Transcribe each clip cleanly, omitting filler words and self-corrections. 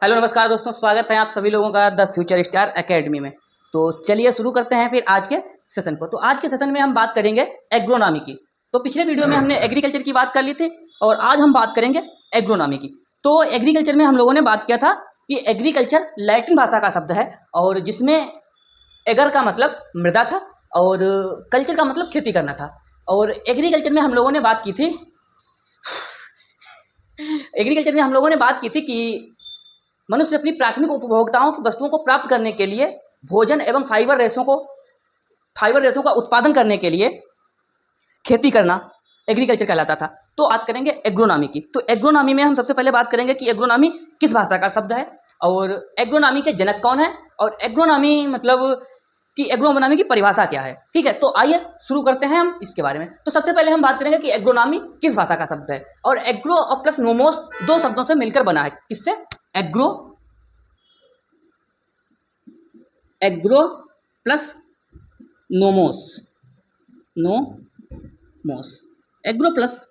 Hello नमस्कार दोस्तों, स्वागत है आप सभी लोगों का द फ्यूचर स्टार एकेडमी में। तो चलिए शुरू करते हैं फिर आज के सेशन को। तो आज के सेशन में हम बात करेंगे एग्रोनॉमी की। तो पिछले वीडियो में हमने एग्रीकल्चर की बात कर ली थी और आज हम बात करेंगे एग्रोनॉमी की। तो एग्रीकल्चर में हम लोगों ने बात किया था कि एग्रीकल्चर लैटिन भाषा का शब्द है और जिसमें एगर का मतलब मृदा था और कल्चर का मतलब खेती करना था। और एग्रीकल्चर में हम लोगों ने बात की थी कि मनुष्य अपनी प्राथमिक उपभोक्ताओं की वस्तुओं को प्राप्त करने के लिए भोजन एवं फाइबर रेशों का उत्पादन करने के लिए खेती करना एग्रीकल्चर कहलाता था। तो बात करेंगे एग्रोनॉमी की। तो एग्रोनॉमी में हम सबसे पहले बात करेंगे कि एग्रोनॉमी किस भाषा का शब्द है और एग्रोनॉमी के जनक कौन है और एग्रोनॉमी की परिभाषा क्या है। ठीक है, तो आइए शुरू करते हैं हम इसके बारे में। तो सबसे पहले हम बात करेंगे कि एग्रोनॉमी किस भाषा का शब्द है। और एग्रो और प्लस नोमोस दो शब्दों से मिलकर बना है। किससे? Agro plus nomos agro plus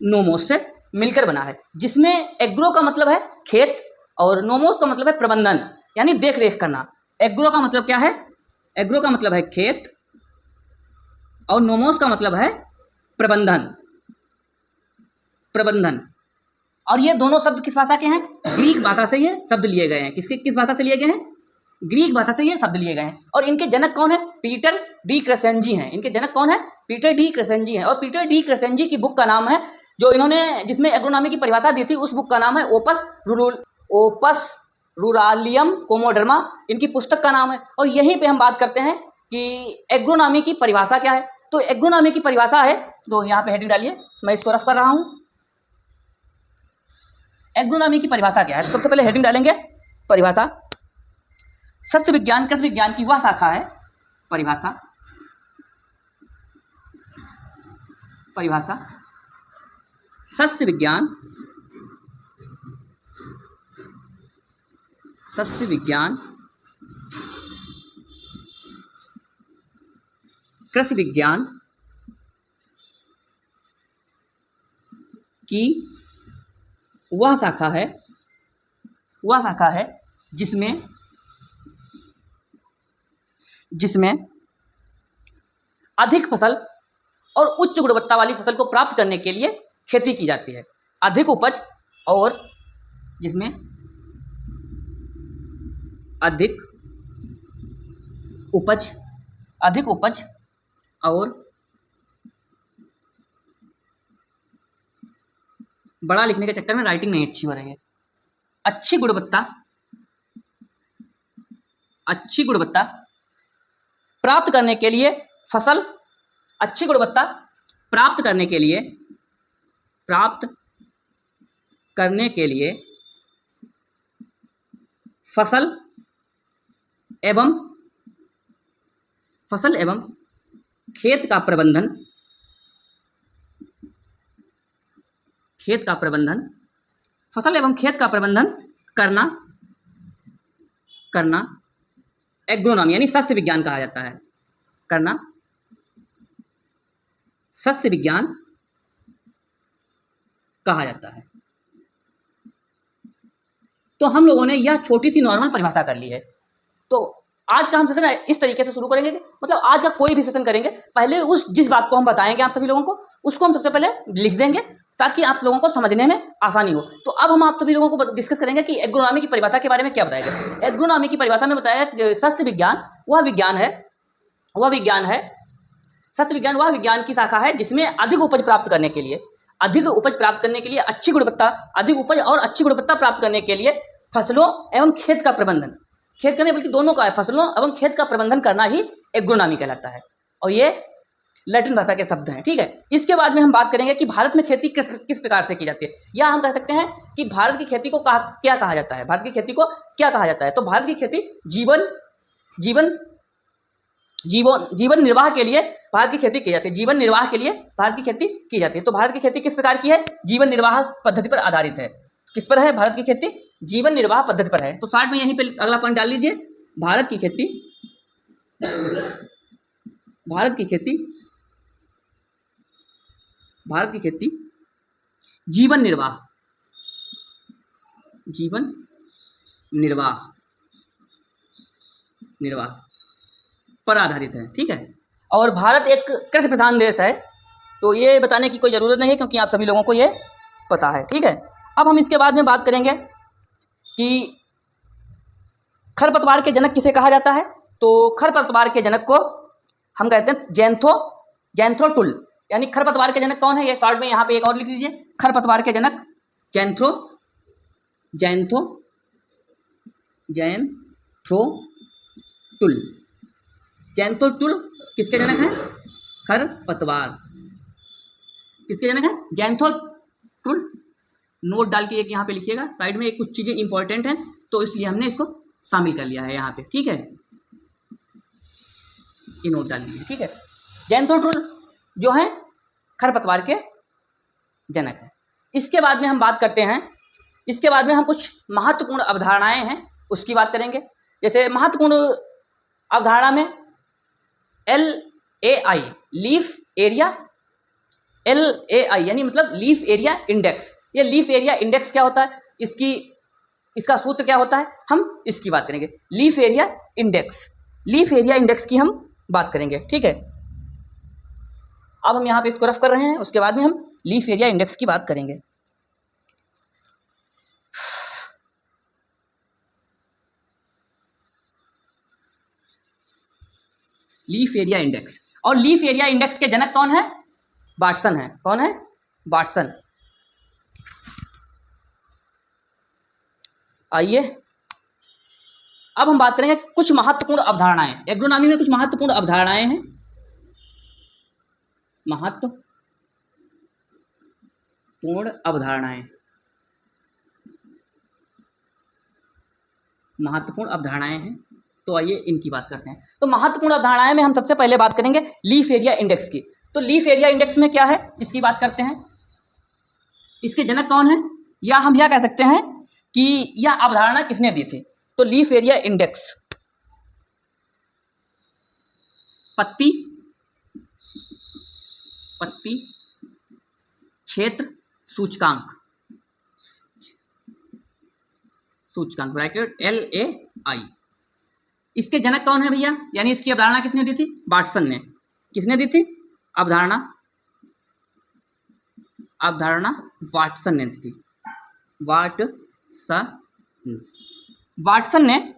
nomos से मिलकर बना है, जिसमें एग्रो का मतलब है खेत और नोमोस का मतलब है प्रबंधन यानी देख रेख करना। एग्रो का मतलब क्या है? एग्रो का मतलब है खेत और नोमोस का मतलब है प्रबंधन। और ये दोनों शब्द किस भाषा के हैं? ग्रीक भाषा से ये शब्द लिए गए हैं। किस भाषा से लिए गए हैं? ग्रीक भाषा से ये शब्द लिए गए हैं। और इनके जनक कौन है? पीटर डी क्रेसेंजी हैं। इनके जनक कौन है? पीटर डी क्रेसेंजी हैं। और पीटर डी क्रेसेंजी की बुक का नाम है, जो इन्होंने जिसमें एग्रोनॉमी की परिभाषा दी थी, उस बुक का नाम है ओपस रूरालियम कोमोडर्मा। इनकी पुस्तक का नाम है। और यहीं पे हम बात करते हैं कि एग्रोनॉमी की परिभाषा क्या है। तो एग्रोनॉमी की परिभाषा है, तो यहाँ पे हेडिंग डालिए, मैं इसको रफ कर रहा हूँ। एग्रोनॉमी की परिभाषा क्या है? सबसे पहले हेडिंग डालेंगे परिभाषा। सस्य विज्ञान कृषि विज्ञान की वह शाखा है। परिभाषा सस्य विज्ञान कृषि विज्ञान की वह शाखा है जिसमें अधिक फसल और उच्च गुणवत्ता वाली फसल को प्राप्त करने के लिए खेती की जाती है। अधिक उपज और जिसमें अधिक उपज और बड़ा लिखने के चक्कर में राइटिंग नहीं अच्छी हो रही है। अच्छी गुणवत्ता प्राप्त करने के लिए फसल एवं खेत का प्रबंधन करना एग्रोनॉमी यानी सस्य विज्ञान कहा जाता है। तो हम लोगों ने यह छोटी सी नॉर्मल परिभाषा कर ली है। तो आज का हम सेशन इस तरीके से शुरू करेंगे कि मतलब आज का कोई भी सेशन करेंगे, पहले जिस बात को हम बताएंगे आप सभी लोगों को, उसको हम सबसे पहले लिख देंगे ताकि आप लोगों को समझने में आसानी हो। तो अब हम आप सभी लोगों को डिस्कस करेंगे कि एग्रोनॉमी की परिभाषा के बारे में क्या बताया गया। एग्रोनॉमी की परिभाषा में बताया सस्य विज्ञान वह विज्ञान की शाखा है जिसमें अधिक उपज प्राप्त करने के लिए अधिक उपज प्राप्त करने के लिए फसलों एवं खेत का प्रबंधन बल्कि दोनों का है, फसलों एवं खेत का प्रबंधन करना ही एग्रोनॉमी कहलाता है। और ये लैटिन भाषा के शब्द हैं। ठीक है, इसके बाद में हम बात करेंगे कि भारत में खेती किस प्रकार से की जाती है, या हम कह सकते हैं कि भारत की खेती को क्या कहा जाता है। तो भारत की खेती जीवन निर्वाह के लिए भारत की खेती की जाती है। तो भारत की खेती किस प्रकार की है? जीवन निर्वाह पद्धति पर आधारित है। किस पर है भारत की खेती? जीवन निर्वाह पद्धति पर है। तो साथ में यहीं पे अगला पॉइंट डाल लीजिए, भारत की खेती जीवन निर्वाह निर्वाह पर आधारित है। ठीक है, और भारत एक कृषि प्रधान देश है, तो ये बताने की कोई ज़रूरत नहीं है क्योंकि आप सभी लोगों को ये पता है। ठीक है, अब हम इसके बाद में बात करेंगे कि खरपतवार के जनक किसे कहा जाता है। तो खरपतवार के जनक को हम कहते हैं जैंथ्रोटुल, यानी खरपतवार के जनक कौन है, ये शॉर्ट में यहाँ पे एक और लिख लीजिए, खरपतवार के जनक जैंथ्रोटुल किसके जनक हैं, खरपतवार किसके जनक हैं, जैंथ्रोटुल। नोट डाल के एक यहाँ पे लिखिएगा, साइड में एक कुछ चीज़ें इंपॉर्टेंट हैं तो इसलिए हमने इसको शामिल कर लिया है यहाँ पे। ठीक है, ये नोट डाल दीजिए। ठीक है, जैंथ्रोटुल जो है खरपतवार के जनक है। इसके बाद में हम बात करते हैं, इसके बाद में हम कुछ महत्वपूर्ण अवधारणाएं हैं उसकी बात करेंगे। जैसे महत्वपूर्ण अवधारणा में LAI लीफ एरिया, LAI यानी मतलब लीफ एरिया इंडेक्स। ये लीफ एरिया इंडेक्स क्या होता है, इसका सूत्र क्या होता है, हम इसकी बात करेंगे। लीफ एरिया इंडेक्स की हम बात करेंगे। ठीक है, अब हम यहाँ पे इसको रफ कर रहे हैं, उसके बाद में हम लीफ एरिया इंडेक्स की बात करेंगे। लीफ एरिया इंडेक्स, और लीफ एरिया इंडेक्स के जनक कौन है, वाटसन है। कौन है, वाटसन। आइए अब हम बात करेंगे कुछ महत्वपूर्ण अवधारणाएं। एग्रोनॉमी में कुछ महत्वपूर्ण अवधारणाएं हैं, महत्वपूर्ण अवधारणाएं हैं, तो आइए इनकी बात करते हैं। तो महत्वपूर्ण अवधारणाएं में हम सबसे पहले बात करेंगे लीफ एरिया इंडेक्स की। तो लीफ एरिया इंडेक्स में क्या है, इसकी बात करते हैं। इसके जनक कौन है, या हम यह कह सकते हैं कि यह अवधारणा किसने दी थी। तो लीफ एरिया इंडेक्स पत्ती क्षेत्र सूचकांक ब्रैकेट LAI, इसके जनक कौन है भैया, यानी इसकी अवधारणा किसने दी थी, वाटसन ने। किसने दी थी अवधारणा वाटसन ने दी थी। वाटसन ने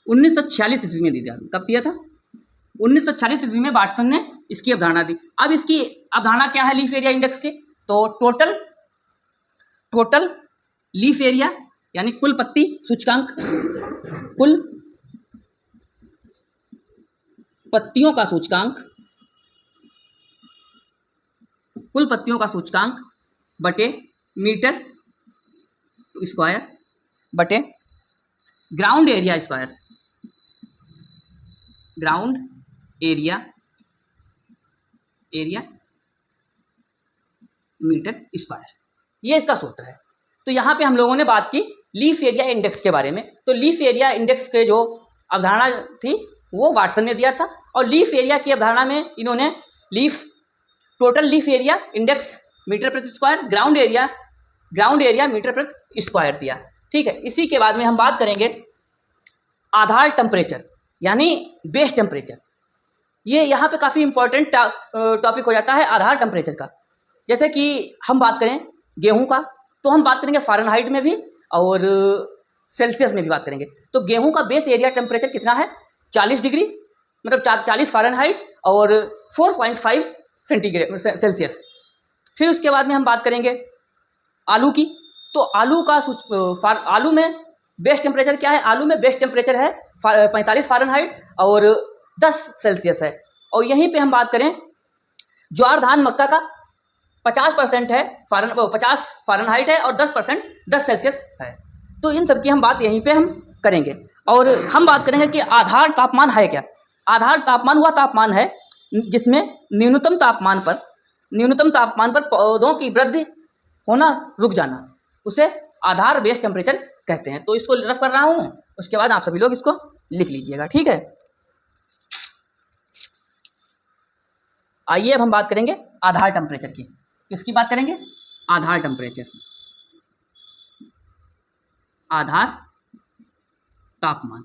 1946 ईस्वी में दी थी। कब दिया था, 1946 ईस्वी में वाटसन ने इसकी अवधारणा दी। अब इसकी अवधारणा क्या है लीफ एरिया इंडेक्स की, तो टोटल लीफ एरिया यानी कुल पत्ती सूचकांक, कुल पत्तियों का सूचकांक बटे मीटर स्क्वायर बटे ग्राउंड एरिया मीटर स्क्वायर, ये इसका सूत्र है। तो यहाँ पे हम लोगों ने बात की लीफ एरिया इंडेक्स के बारे में। तो लीफ एरिया इंडेक्स के जो अवधारणा थी वो वाटसन ने दिया था, और लीफ एरिया की अवधारणा में इन्होंने total leaf area index metre प्रति स्क्वायर, ग्राउंड एरिया मीटर प्रति स्क्वायर दिया। ठीक है, इसी के बाद में हम बात करेंगे आधार टेम्परेचर यानी बेस टेम्परेचर। ये यहाँ पे काफ़ी इंपॉर्टेंट टॉपिक हो जाता है आधार टेम्परेचर का। जैसे कि हम बात करें गेहूं का, तो हम बात करेंगे फ़ारेनहाइट में भी और सेल्सियस में भी बात करेंगे। तो गेहूं का बेस एरिया टेम्परेचर कितना है, 40 डिग्री, मतलब 40 फ़ारेनहाइट और 4.5 सेल्सियस। फिर उसके बाद में हम बात करेंगे आलू की। तो आलू में बेस टेम्परेचर क्या है, आलू में बेस टेम्परेचर है 45 फ़ारेनहाइट और 10 सेल्सियस है। और यहीं पे हम बात करें ज्वार धान मक्का का 50% है 50 फ़ारेनहाइट है और 10% 10 सेल्सियस है। तो इन सब की हम बात यहीं पे हम करेंगे। और हम बात करेंगे कि आधार तापमान है क्या। आधार तापमान वह तापमान है जिसमें न्यूनतम तापमान पर पौधों की वृद्धि होना रुक जाना, उसे आधार बेस टेम्परेचर कहते हैं। तो इसको रफ कर रहा हूँ, उसके बाद आप सभी लोग इसको लिख लीजिएगा। ठीक है, आइए अब हम बात करेंगे आधार टेम्परेचर की। किसकी बात करेंगे, आधार आधार तापमान।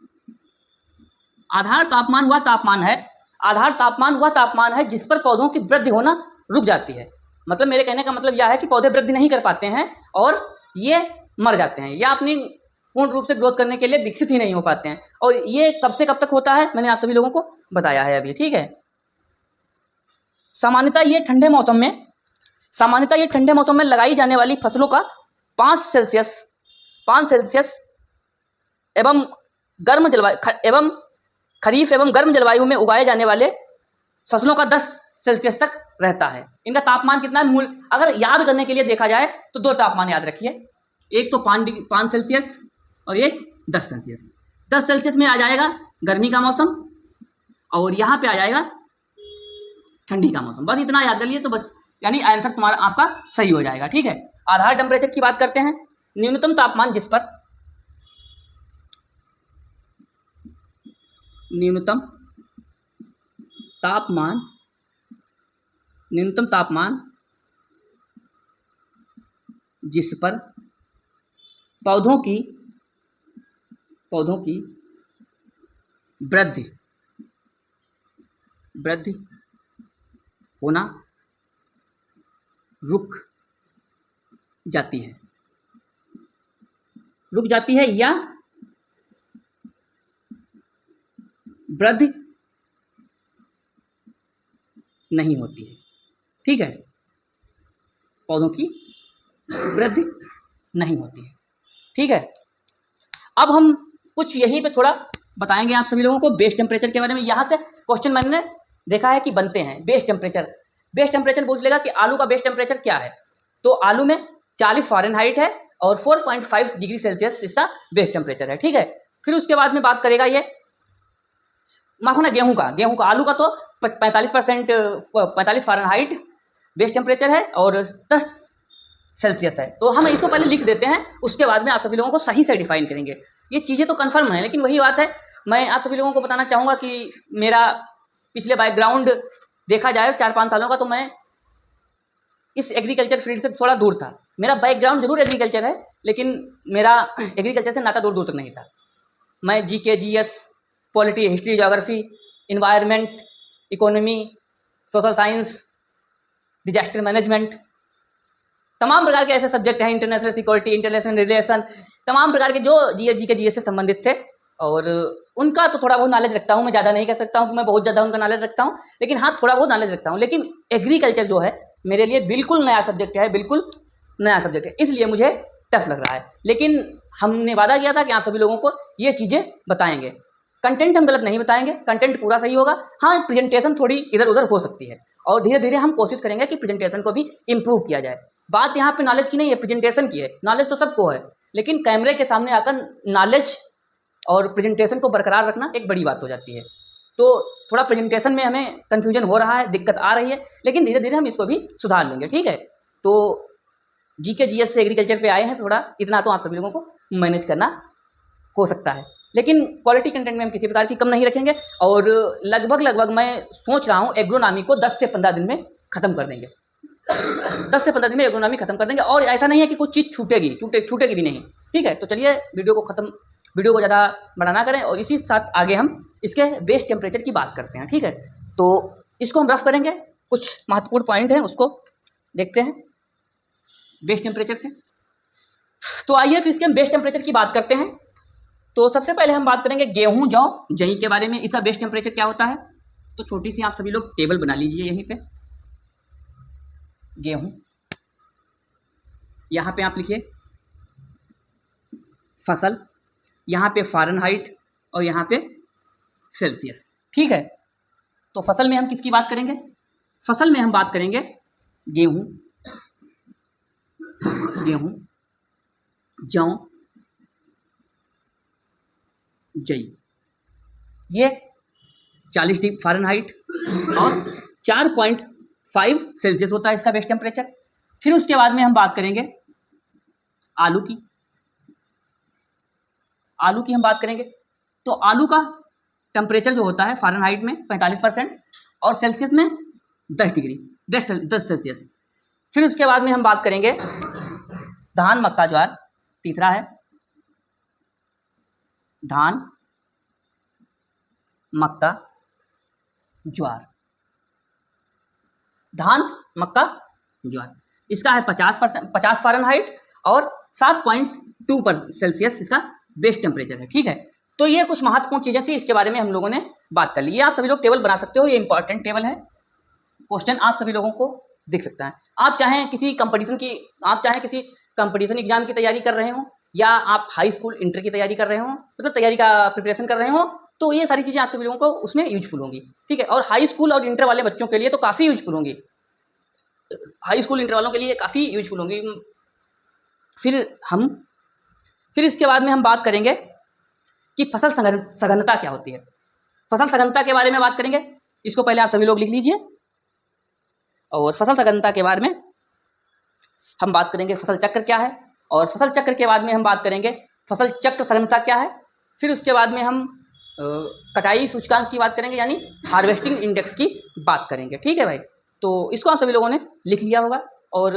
आधार तापमान वह तापमान है, आधार तापमान वह तापमान है जिस पर पौधों की वृद्धि होना रुक जाती है। मतलब मेरे कहने का मतलब यह है कि पौधे वृद्धि नहीं कर पाते हैं और ये मर जाते हैं या अपनी पूर्ण रूप से ग्रोथ करने के लिए विकसित ही नहीं हो पाते हैं। और ये कब से कब तक होता है मैंने आप सभी लोगों को बताया है अभी, ठीक है। सामान्यतः ये ठंडे मौसम में लगाई जाने वाली फसलों का 5 सेल्सियस एवं गर्म जलवायु एवं खरीफ एवं गर्म जलवायु में उगाए जाने वाले फसलों का 10 सेल्सियस तक रहता है। इनका तापमान कितना है अगर याद करने के लिए देखा जाए तो 2 तापमान याद रखिए, एक तो 5 सेल्सियस और एक 10 सेल्सियस। 10 सेल्सियस में आ जाएगा गर्मी का मौसम और यहाँ पे आ जाएगा ठंडी का मौसम। बस इतना याद कर लिए तो बस यानी आंसर तुम्हारा आपका सही हो जाएगा, ठीक है। आधार टेम्परेचर की बात करते हैं। न्यूनतम तापमान जिस पर पौधों की वृद्धि होना रुक जाती है या वृद्धि नहीं होती है, ठीक है। पौधों की वृद्धि नहीं होती है, ठीक है। अब हम कुछ यहीं पे थोड़ा बताएंगे आप सभी लोगों को बेस टेम्परेचर के बारे में। यहाँ से क्वेश्चन मैंने देखा है कि बनते हैं। बेस टेम्परेचर पूछ लेगा कि आलू का बेस टेम्परेचर क्या है, तो आलू में 40 फ़ारेनहाइट है और 4.5 डिग्री सेल्सियस इसका बेस टेम्परेचर है, ठीक है। फिर उसके बाद में बात करेगा ये माखो ना गेहूँ का। आलू का तो 45 फ़ारेनहाइट बेस टेम्परेचर है और 10 सेल्सियस है। तो हम इसको पहले लिख देते हैं, उसके बाद में आप सभी लोगों को सही से डिफाइन करेंगे। ये चीज़ें तो कन्फर्म है, लेकिन वही बात है, मैं आप सभी लोगों को बताना चाहूँगा कि मेरा पिछले बैकग्राउंड देखा जाए 4-5 सालों का, तो मैं इस एग्रीकल्चर फील्ड से थोड़ा दूर था। मेरा बैकग्राउंड जरूर एग्रीकल्चर है, लेकिन मेरा एग्रीकल्चर से नाता दूर दूर तक नहीं था। मैं GK GS polity, history, geography, environment, economy, social science, disaster management, तमाम प्रकार के ऐसे सब्जेक्ट हैं, इंटरनेशनल सिक्योरिटी, इंटरनेशनल रिलेशन, तमाम प्रकार के जो GK GS से संबंधित थे। और उनका तो थोड़ा बहुत नॉलेज रखता हूँ, मैं ज़्यादा नहीं कह सकता हूँ कि मैं बहुत ज़्यादा उनका नॉलेज रखता हूँ, लेकिन हाँ थोड़ा बहुत नॉलेज रखता हूँ। लेकिन एग्रीकल्चर जो है मेरे लिए बिल्कुल नया सब्जेक्ट है, इसलिए मुझे टफ लग रहा है। लेकिन हमने वादा किया था कि आप सभी लोगों को ये चीज़ें बताएंगे। कंटेंट हम गलत नहीं बताएंगे, कंटेंट पूरा सही होगा। हाँ, प्रेजेंटेशन थोड़ी इधर उधर हो सकती है और धीरे धीरे हम कोशिश करेंगे कि प्रेजेंटेशन को भी इम्प्रूव किया जाए। बात यहाँ पे नॉलेज की नहीं है, प्रेजेंटेशन की है। नॉलेज तो सबको है, लेकिन कैमरे के सामने आकर नॉलेज और प्रेजेंटेशन को बरकरार रखना एक बड़ी बात हो जाती है। तो थोड़ा प्रेजेंटेशन में हमें कन्फ्यूजन हो रहा है, दिक्कत आ रही है, लेकिन धीरे धीरे हम इसको भी सुधार लेंगे, ठीक है। तो GK GS से एग्रीकल्चर पे आए हैं, थोड़ा इतना तो आप सभी लोगों को मैनेज करना हो सकता है। लेकिन क्वालिटी कंटेंट में हम किसी प्रकार की कम नहीं रखेंगे और लगभग मैं सोच रहा हूँ एग्रोनॉमी को 10 से 15 दिन में ख़त्म कर देंगे। 10 से 15 दिन में एग्रोनॉमी खत्म कर देंगे और ऐसा नहीं है कि कुछ चीज़ छूटेगी भी नहीं, ठीक है। तो चलिए वीडियो को ज़्यादा बड़ा ना करें और इसी साथ आगे हम इसके बेस टेम्परेचर की बात करते हैं, ठीक है। तो इसको हम रफ करेंगे, कुछ महत्वपूर्ण पॉइंट हैं उसको देखते हैं बेस टेम्परेचर से। तो आइए फिर इसके हम बेस टेम्परेचर की बात करते हैं। तो सबसे पहले हम बात करेंगे गेहूँ, जौ, जई के बारे में। इसका बेस टेम्परेचर क्या होता है, तो छोटी सी आप सभी लोग टेबल बना लीजिए। यहीं पे गेहूँ, यहाँ पे आप लिखिए फसल, यहाँ पे फ़ारेनहाइट और यहाँ पे सेल्सियस, ठीक है। तो फसल में हम किसकी बात करेंगे, फसल में हम बात करेंगे गेहूँ, जौ, जई। ये 40 डिग्री फ़ारेनहाइट और 4.5 सेल्सियस होता है इसका बेस टेम्परेचर। फिर उसके बाद में हम बात करेंगे आलू की हम बात करेंगे। तो आलू का टेम्परेचर जो होता है फ़ारेनहाइट में 45% और सेल्सियस में 10 सेल्सियस। फिर उसके बाद में हम बात करेंगे धान, मक्का, ज्वार, तीसरा है। धान, मक्का, ज्वार। धान, मक्का, ज्वार, इसका है 50 फ़ारेनहाइट और 7.2 पर सेल्सियस इसका बेस टेम्परेचर है। ठीक है, तो ये कुछ महत्वपूर्ण चीज़ें थी, इसके बारे में हम लोगों ने बात कर ली। ये आप सभी लोग टेबल बना सकते हो, ये इंपॉर्टेंट टेबल है, क्वेश्चन आप सभी लोगों को दिख सकता है। आप चाहें किसी कंपटीशन एग्जाम की तैयारी कर रहे हो, या आप हाई स्कूल इंटर की तैयारी कर रहे हो, मतलब तैयारी का प्रिपरेशन कर रहे हो, तो ये सारी चीज़ें आप सभी लोगों को उसमें यूजफुल होंगी। ठीक है, और हाई स्कूल और इंटर वाले बच्चों के लिए तो काफ़ी यूजफुल होंगी, हाई स्कूल इंटर वालों के लिए काफ़ी यूजफुल होंगी। फिर इसके बाद में हम बात करेंगे कि फसल सघनता क्या होती है। फसल सघनता के बारे में बात करेंगे, इसको पहले आप सभी लोग लिख लीजिए। और फसल सघनता के बारे में हम बात करेंगे फसल चक्र क्या है, और फसल चक्र के बाद में हम बात करेंगे फसल चक्र सघनता क्या है। फिर उसके बाद में हम कटाई सूचकांक की बात करेंगे, यानी हार्वेस्टिंग इंडेक्स की बात करेंगे। ठीक है भाई, तो इसको आप सभी लोगों ने लिख लिया होगा, और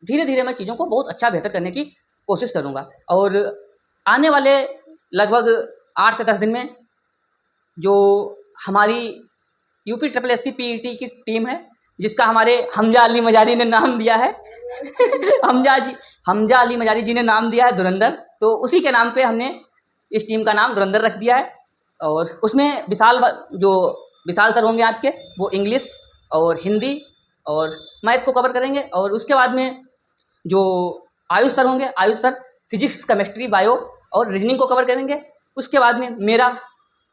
धीरे धीरे मैं चीज़ों को बहुत अच्छा बेहतर करने की कोशिश करूँगा। और आने वाले लगभग 8 से 10 दिन में जो हमारी यूपी SSSC PET की टीम है, जिसका हमारे हमजा अली मजारी ने नाम दिया है हमजा अली मजारी जी ने नाम दिया है धुरंधर, तो उसी के नाम पे हमने इस टीम का नाम धुरंधर रख दिया है। और उसमें विशाल सर होंगे आपके, वो इंग्लिश और हिंदी और मैथ को कवर करेंगे। और उसके बाद में जो आयुष सर होंगे, Ayush sir physics, chemistry, bio और रीजनिंग को कवर करेंगे। उसके बाद में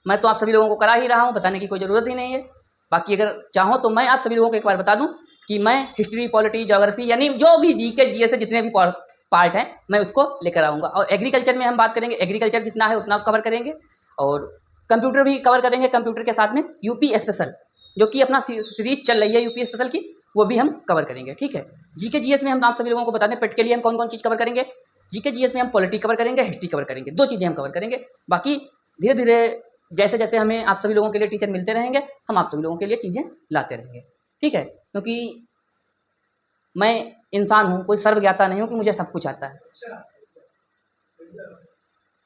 मैं तो आप सभी लोगों को करा ही रहा हूँ, बताने की कोई ज़रूरत ही नहीं है। बाकी अगर चाहो तो मैं आप सभी लोगों को एक बार बता दूं कि मैं हिस्ट्री, पॉलिटी, ज्योग्राफी, यानी जो भी जीके जीएस से जितने भी पार्ट हैं मैं उसको लेकर आऊँगा। और एग्रीकल्चर में हम बात करेंगे, एग्रीकल्चर जितना है उतना कवर करेंगे। और कंप्यूटर भी कवर करेंगे, कंप्यूटर के साथ में यूपी स्पेशल, जो कि अपना सीरीज चल रही है यूपी स्पेशल की, वो भी हम कवर करेंगे। ठीक है, जीके जीएस में हम आप सभी लोगों को बता दें पेट के लिए हम कौन कौन चीज़ कवर करेंगे। जीके जीएस में हम पॉलिटी कवर करेंगे, हिस्ट्री कवर करेंगे, 2 चीज़ें हम कवर करेंगे। बाकी धीरे धीरे जैसे जैसे हमें आप सभी लोगों के लिए टीचर मिलते रहेंगे, हम आप सभी लोगों के लिए चीज़ें लाते रहेंगे। ठीक है, क्योंकि मैं इंसान हूँ, कोई सर्वज्ञाता नहीं हूँ कि मुझे सब कुछ आता है।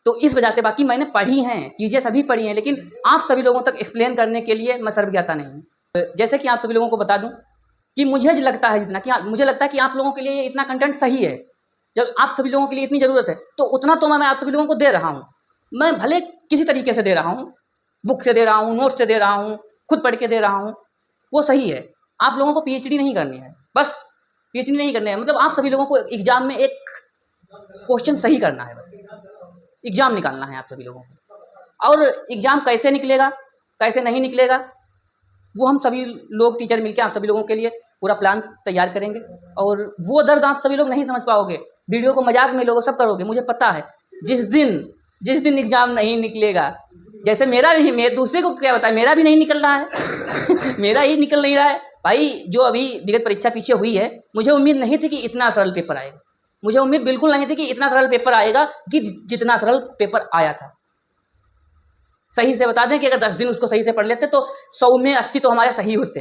तो इस वजह से, बाकी मैंने पढ़ी हैं चीज़ें, सभी पढ़ी हैं, लेकिन आप सभी लोगों तक एक्सप्लेन करने के लिए मैं सर्वज्ञाता नहीं हूँ। जैसे कि आप सभी लोगों को बता दूँ कि मुझे लगता है मुझे लगता है कि आप लोगों के लिए इतना कंटेंट सही है, जब आप सभी लोगों के लिए इतनी ज़रूरत है, तो उतना तो मैं आप सभी लोगों को दे रहा हूँ। मैं भले किसी तरीके से दे रहा हूँ, बुक से दे रहा हूँ, नोट से दे रहा हूँ, खुद पढ़ के दे रहा हूँ, वो सही है। आप लोगों को PhD नहीं करनी है, बस PhD नहीं करनी है, मतलब आप सभी लोगों को एग्जाम में एक क्वेश्चन सही करना है, बस एग्जाम निकालना है आप सभी लोगों को। और एग्जाम कैसे निकलेगा, कैसे नहीं निकलेगा, वो हम सभी लोग टीचर मिलकर आप सभी लोगों के लिए पूरा प्लान तैयार करेंगे। और वो दर्द आप सभी लोग नहीं समझ पाओगे, वीडियो को मजाक में लोगों सब करोगे, मुझे पता है। जिस दिन एग्जाम नहीं निकलेगा, जैसे मेरा नहीं, मैं दूसरे को क्या बताया, मेरा भी नहीं निकल रहा है मेरा ही निकल नहीं रहा है भाई। जो अभी विगत परीक्षा पीछे हुई है, मुझे उम्मीद नहीं थी कि इतना सरल पेपर आएगा, मुझे उम्मीद बिल्कुल नहीं थी कि इतना सरल पेपर आएगा, कि जितना सरल पेपर आया था। सही से बता दें कि अगर 10 दिन उसको सही से पढ़ लेते तो 100 में 80 तो हमारे सही होते।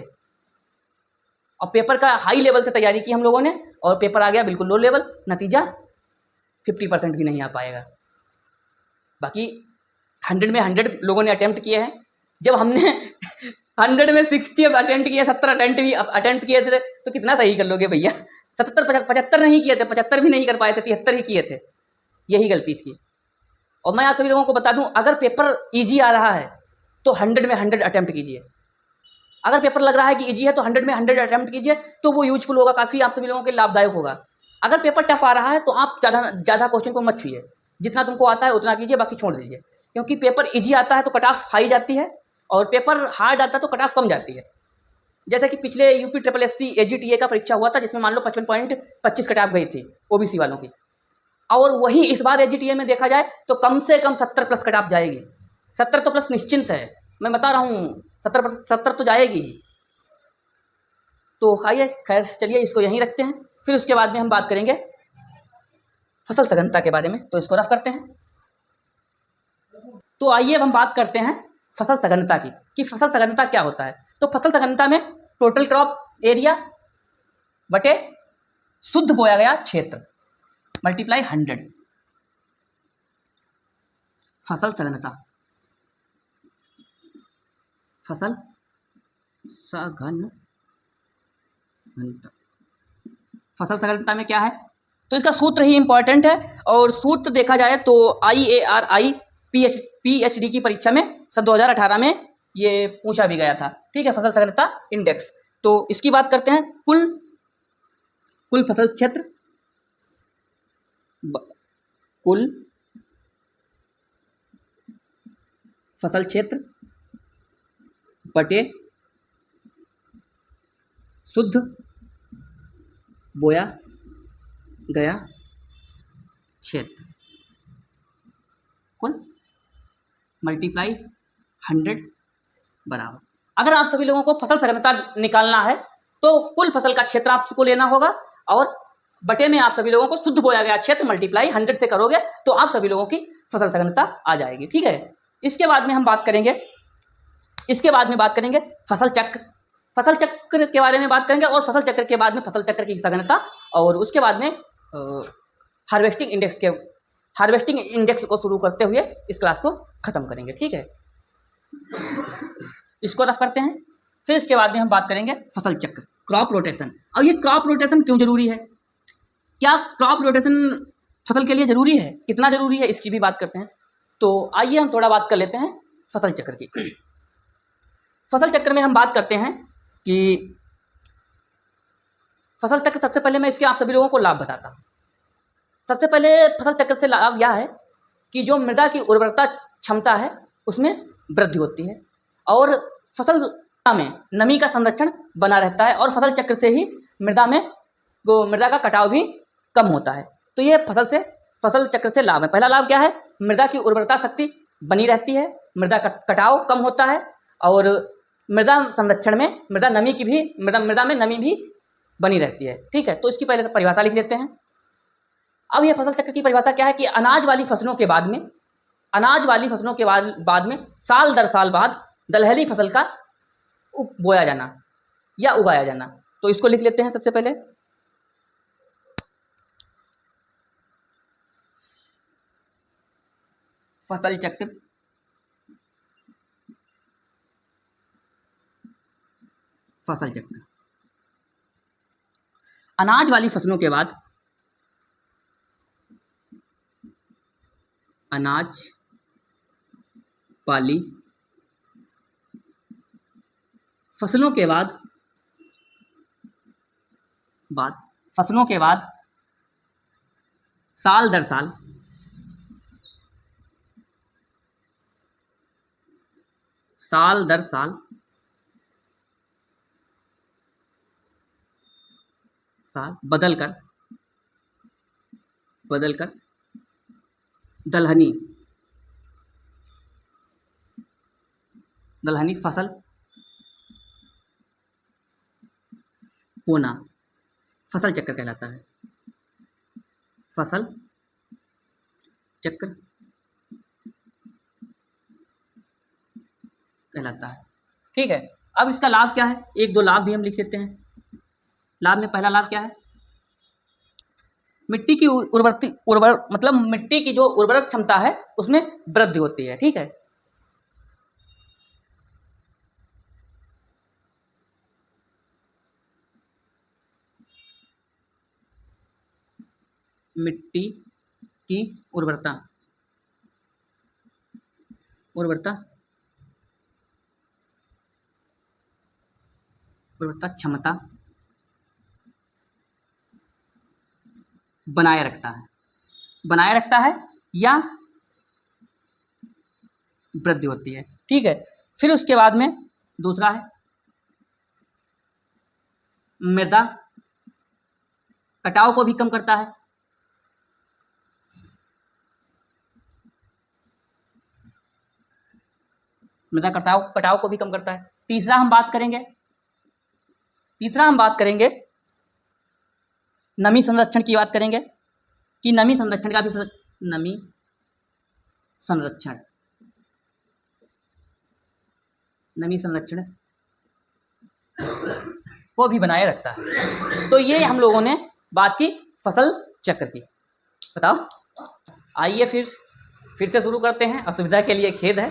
और पेपर का हाई लेवल से तैयारी की हम लोगों ने, और पेपर आ गया बिल्कुल लो लेवल, नतीजा 50% भी नहीं आ पाएगा। बाकी 100 में 100 लोगों ने अटेम्प्ट किए हैं। जब हमने 100 में 60 अटेम्प्ट किए, 70 अटेम्प्ट किए थे, तो कितना सही कर लोगे भैया। 75 नहीं किए थे, 75 भी नहीं कर पाए थे, 73 ही किए थे, यही गलती थी। और मैं आप सभी लोगों को बता दूं, अगर पेपर ईजी आ रहा है तो 100 में 100 अटेम्प्ट कीजिए। अगर पेपर लग रहा है कि ईजी है तो 100 में 100 अटेम्प्ट कीजिए, तो वो यूजफुल होगा, काफ़ी आप सभी लोगों के लाभदायक होगा। अगर पेपर टफ आ रहा है तो आप ज़्यादा क्वेश्चन को मत छूइए, जितना तुमको आता है उतना कीजिए, बाकी छोड़ दीजिए। क्योंकि पेपर ईजी आता है तो कट ऑफ हाई जाती है, और पेपर हार्ड आता है तो कट ऑफ कम जाती है। जैसे कि पिछले यूपी SSSC AGTA का परीक्षा हुआ था, जिसमें मान लो 55.25 कट ऑफ गई थी OBC वालों की, और वही इस बार AGTA में देखा जाए तो कम से कम 70 प्लस कट ऑफ जाएगी। 70 तो प्लस निश्चिंत है, मैं बता रहा हूँ, 70 तो जाएगी ही। तो आइए, खैर चलिए इसको यहीं रखते हैं, फिर उसके बाद में हम बात करेंगे फसल सघनता के बारे में, तो इसको रफ करते हैं। तो आइए अब हम बात करते हैं फसल सघनता की, कि फसल सघनता क्या होता है। तो फसल सघनता में टोटल क्रॉप एरिया बटे शुद्ध बोया गया क्षेत्र मल्टीप्लाई 100। फसल सघनता, फसल सघनता, फसल सघनता में क्या है, तो इसका सूत्र ही इंपॉर्टेंट है। और सूत्र देखा जाए तो IARI PhD की परीक्षा में सन 2018 में ये पूछा भी गया था। ठीक है, फसल सघनता इंडेक्स। तो इसकी बात करते हैं, कुल फसल क्षेत्र, कुल फसल क्षेत्र बटे शुद्ध बोया गया क्षेत्र, कुल मल्टीप्लाई 100 बराबर। अगर आप सभी लोगों को फसल सघनता निकालना है तो कुल फसल का क्षेत्र आपको लेना होगा और बटे में आप सभी लोगों को शुद्ध बोया गया क्षेत्र मल्टीप्लाई 100 से करोगे तो आप सभी लोगों की फसल सघनता आ जाएगी। ठीक है, इसके बाद में हम बात करेंगे, फसल चक्र। फसल चक्र के बारे में बात करेंगे और फसल चक्र के बाद में फसल चक्र की सघनता और उसके बाद में हार्वेस्टिंग इंडेक्स को शुरू करते हुए इस क्लास को खत्म करेंगे। ठीक है, इसको रफ करते हैं। फिर इसके बाद में हम बात करेंगे फसल चक्र, क्रॉप रोटेशन। और ये क्रॉप रोटेशन क्यों जरूरी है, क्या क्रॉप रोटेशन फसल के लिए जरूरी है, कितना जरूरी है, इसकी भी बात करते हैं। तो आइए हम थोड़ा बात कर लेते हैं फसल चक्र की। फसल चक्र में हम बात करते हैं कि फसल चक्र, सबसे पहले मैं इसके आप सभी लोगों को लाभ बताता हूँ। सबसे पहले फसल चक्र से लाभ यह है कि जो मृदा की उर्वरता क्षमता है उसमें वृद्धि होती है और फसल में नमी का संरक्षण बना रहता है और फसल चक्र से ही मृदा का कटाव भी कम होता है। तो ये फसल चक्र से लाभ है। पहला लाभ क्या है, मृदा की उर्वरता शक्ति बनी रहती है, मृदा का कटाव कम होता है और मृदा संरक्षण में मृदा में नमी भी बनी रहती है। ठीक है, तो इसकी पहले परिभाषा लिख लेते हैं। अब ये फसल चक्र की परिभाषा क्या है कि अनाज वाली फसलों के बाद में साल दर साल बाद दलहनी फसल का बोया जाना या उगाया जाना। तो इसको लिख लेते हैं सबसे पहले। फसल चक्र, अनाज वाली फसलों के बाद फसलों के बाद साल दर साल बदल कर दलहनी फसल होना फसल चक्र कहलाता है। फसल चक्र कहलाता है। ठीक है, अब इसका लाभ क्या है, एक दो लाभ भी हम लिख लेते हैं। लाभ में पहला लाभ क्या है, मिट्टी की मिट्टी की जो उर्वरक क्षमता है उसमें वृद्धि होती है। ठीक है, मिट्टी की उर्वरता क्षमता बनाए रखता है या वृद्धि होती है। ठीक है, फिर उसके बाद में दूसरा है मृदा कटाव को भी कम करता है। मृदा कटाव को भी कम करता है। तीसरा हम बात करेंगे नमी संरक्षण की बात करेंगे कि नमी संरक्षण को भी बनाए रखता है। तो ये हम लोगों ने बात की फसल चक्र की। बताओ, आइए फिर फिर से शुरू करते हैं। असुविधा के लिए खेद है,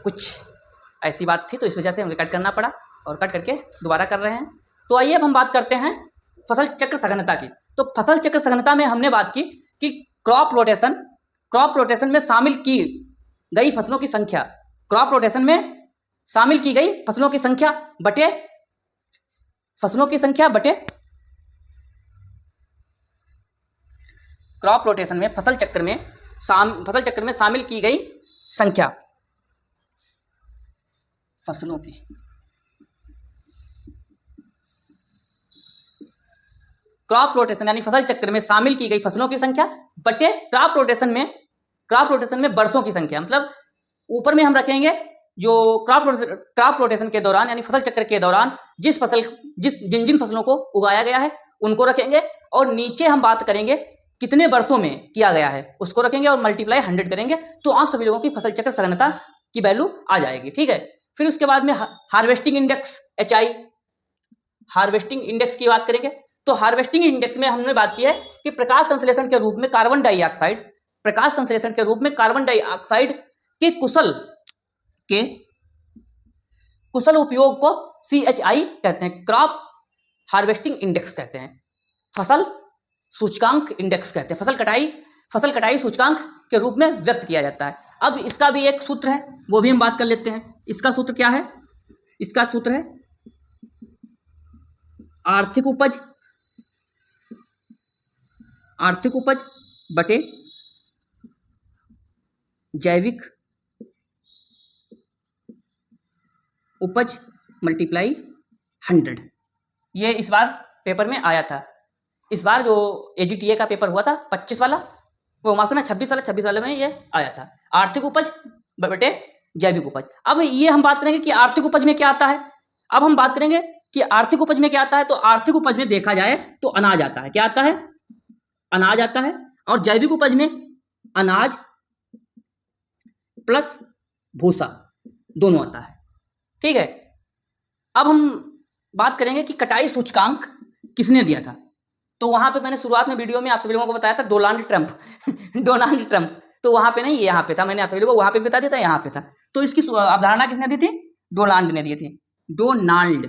कुछ ऐसी बात थी तो इस वजह से हमें कट करना पड़ा और कट करके दोबारा कर रहे हैं। तो आइए अब हम बात करते हैं फसल चक्र सघनता की। तो फसल चक्र सघनता में हमने बात की कि क्रॉप रोटेशन में शामिल की गई फसलों की संख्या, क्रॉप रोटेशन में शामिल की गई फसलों की संख्या बटे क्रॉप रोटेशन में फसल चक्र में शामिल की गई संख्या फसलों की। क्रॉप रोटेशन यानी फसल चक्र में शामिल की गई फसलों की संख्या बटे क्रॉप रोटेशन में वर्षों की संख्या। मतलब ऊपर में हम रखेंगे जो क्रॉप रोटेशन के दौरान यानी फसल चक्र के दौरान जिन फसलों को उगाया गया है उनको रखेंगे, और नीचे हम बात करेंगे कितने वर्षों में किया गया है उसको रखेंगे और मल्टीप्लाई 100 करेंगे, तो आप सभी लोगों की फसल चक्र सघनता की वैल्यू आ जाएगी। ठीक है। फिर उसके बाद में harvesting index HI, harvesting index की बात करेंगे। तो हार्वेस्टिंग इंडेक्स में हमने बात की है कि प्रकाश संश्लेषण के रूप में कार्बन डाइऑक्साइड के कुशल उपयोग को CHI कहते हैं, क्रॉप हार्वेस्टिंग इंडेक्स कहते हैं, फसल सूचकांक इंडेक्स कहते हैं, फसल कटाई सूचकांक के रूप में व्यक्त किया जाता है। अब इसका भी एक सूत्र है, वो भी हम बात कर लेते हैं। इसका सूत्र क्या है? इसका सूत्र है आर्थिक उपज बटे जैविक उपज मल्टीप्लाई 100। ये इस बार पेपर में आया था। इस बार जो AGTA का पेपर हुआ था 25 वाला, वो माफ करना 26 वाले में ये आया था, आर्थिक उपज बटे जैविक उपज। अब ये हम बात करेंगे कि आर्थिक उपज में क्या आता है। अब हम बात करेंगे कि आर्थिक उपज में क्या आता है। तो आर्थिक उपज में देखा जाए तो अनाज आता है। क्या आता है? अनाज आता है। और जैविक उपज में अनाज प्लस भूसा दोनों आता है। ठीक है। अब हम बात करेंगे कि कटाई सूचकांक किसने दिया था। तो वहां पे मैंने शुरुआत में वीडियो में आप सभी लोगों को बताया था डोनाल्ड ट्रंप। तो वहां पे नहीं, ये यहाँ पे था। मैंने आप सभी लोगों को वहां पे बता दिया था, यहाँ पे था। तो इसकी अवधारणा किसने दी थी? डोनाल्ड ने दी थी। डोनाल्ड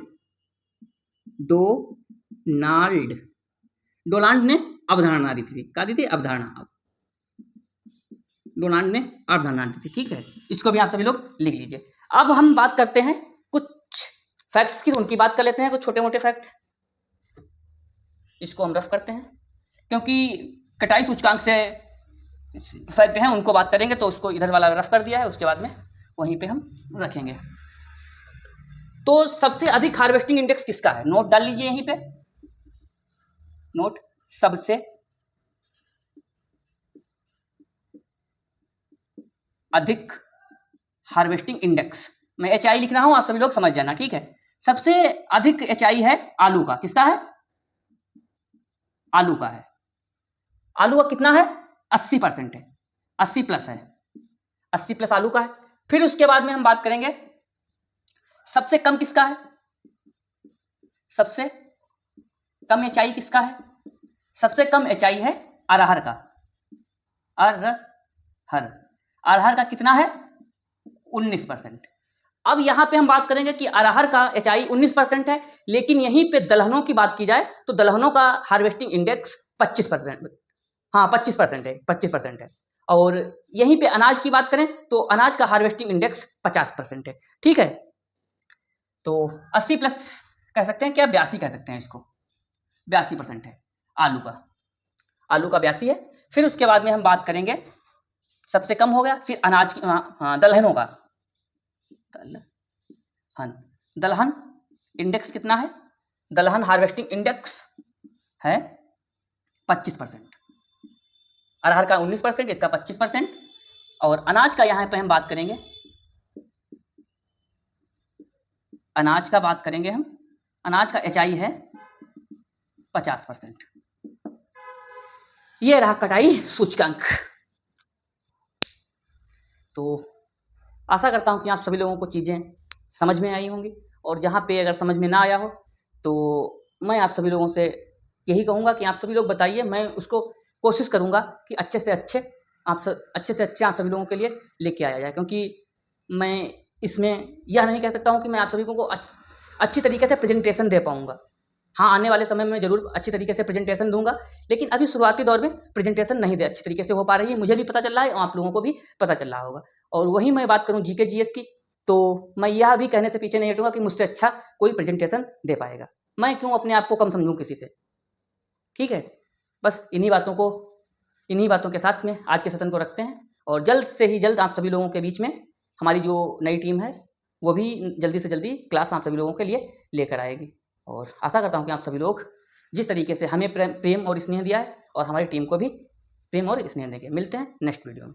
ने अवधारणा दी थी। क्या दी थी? अवधारणा। डोनाल्ड ने अवधारणा दी थी। ठीक है, इसको भी आप सभी लोग लिख लीजिए। अब हम बात करते हैं कुछ फैक्ट्स की, उनकी बात कर लेते हैं, कुछ छोटे मोटे फैक्ट। इसको हम रफ करते हैं क्योंकि कटाई सूचकांक से फैक्ट हैं उनको बात करेंगे, तो उसको इधर वाला रफ कर दिया है, उसके बाद में वहीं पे हम रखेंगे। तो सबसे अधिक हार्वेस्टिंग इंडेक्स किसका है? नोट डाल लीजिए यहीं पे, नोट। सबसे अधिक हार्वेस्टिंग इंडेक्स, मैं HI लिख रहा हूं, आप सभी लोग समझ जाना। ठीक है। सबसे अधिक HI है आलू का। किसका है? आलू का है। आलू का कितना है? 80% है, 80 प्लस है, 80 प्लस आलू का है। फिर उसके बाद में हम बात करेंगे सबसे कम किसका है। सबसे कम HI किसका है? सबसे कम HI है अरहर का। अरहर का कितना है? 19%। अब यहां पे हम बात करेंगे कि अरहर का HI 19% है, लेकिन यहीं पे दलहनों की बात की जाए तो दलहनों का हार्वेस्टिंग इंडेक्स 25%, हाँ 25% है। और यहीं पे अनाज की बात करें तो अनाज का हार्वेस्टिंग इंडेक्स 50% है। ठीक है। तो 80 प्लस कह सकते हैं, क्या 82 कह सकते हैं इसको, 82% है आलू का 82 है। फिर उसके बाद में हम बात करेंगे, सबसे कम हो गया, फिर अनाज की, हाँ दलहनों का, दलहन इंडेक्स कितना है? दलहन हार्वेस्टिंग इंडेक्स है 25%। अरहर का 19%, इसका 25%। और अनाज का यहाँ पे हम बात करेंगे, अनाज का बात करेंगे हम, अनाज का HI है 50%। ये रहा कटाई सूचकांक। तो आशा करता हूं कि आप सभी लोगों को चीज़ें समझ में आई होंगी, और जहाँ पे अगर समझ में ना आया हो तो मैं आप सभी लोगों से यही कहूँगा कि आप सभी लोग बताइए, मैं उसको कोशिश करूँगा कि अच्छे से अच्छे अच्छे से अच्छे आप सभी लोगों के लिए लेके आया जाए, क्योंकि मैं इसमें यह नहीं कह सकता हूँ कि मैं आप सभी को अच्छी तरीके से प्रेजेंटेशन दे पाऊँगा। हाँ, आने वाले समय में ज़रूर अच्छी तरीके से प्रेजेंटेशन दूंगा, लेकिन अभी शुरुआती दौर में प्रेजेंटेशन नहीं दे अच्छी तरीके से हो पा रही है। मुझे भी पता चल रहा है और आप लोगों को भी पता चल रहा होगा। और वहीं मैं बात करूँ जीके जीएस की, तो मैं यह भी कहने से पीछे नहीं हटूंगा कि मुझसे अच्छा कोई प्रेजेंटेशन दे पाएगा। मैं क्यों अपने आप को कम समझूँ किसी से। ठीक है, बस इन्हीं बातों के साथ में आज के सेशन को रखते हैं, और जल्द से ही जल्द आप सभी लोगों के बीच में हमारी जो नई टीम है वो भी जल्दी से जल्दी क्लास आप सभी लोगों के लिए लेकर आएगी। और आशा करता हूँ कि आप सभी लोग जिस तरीके से हमें प्रेम और स्नेह दिया है और हमारी टीम को भी प्रेम और स्नेह देंगे। मिलते हैं नेक्स्ट वीडियो में।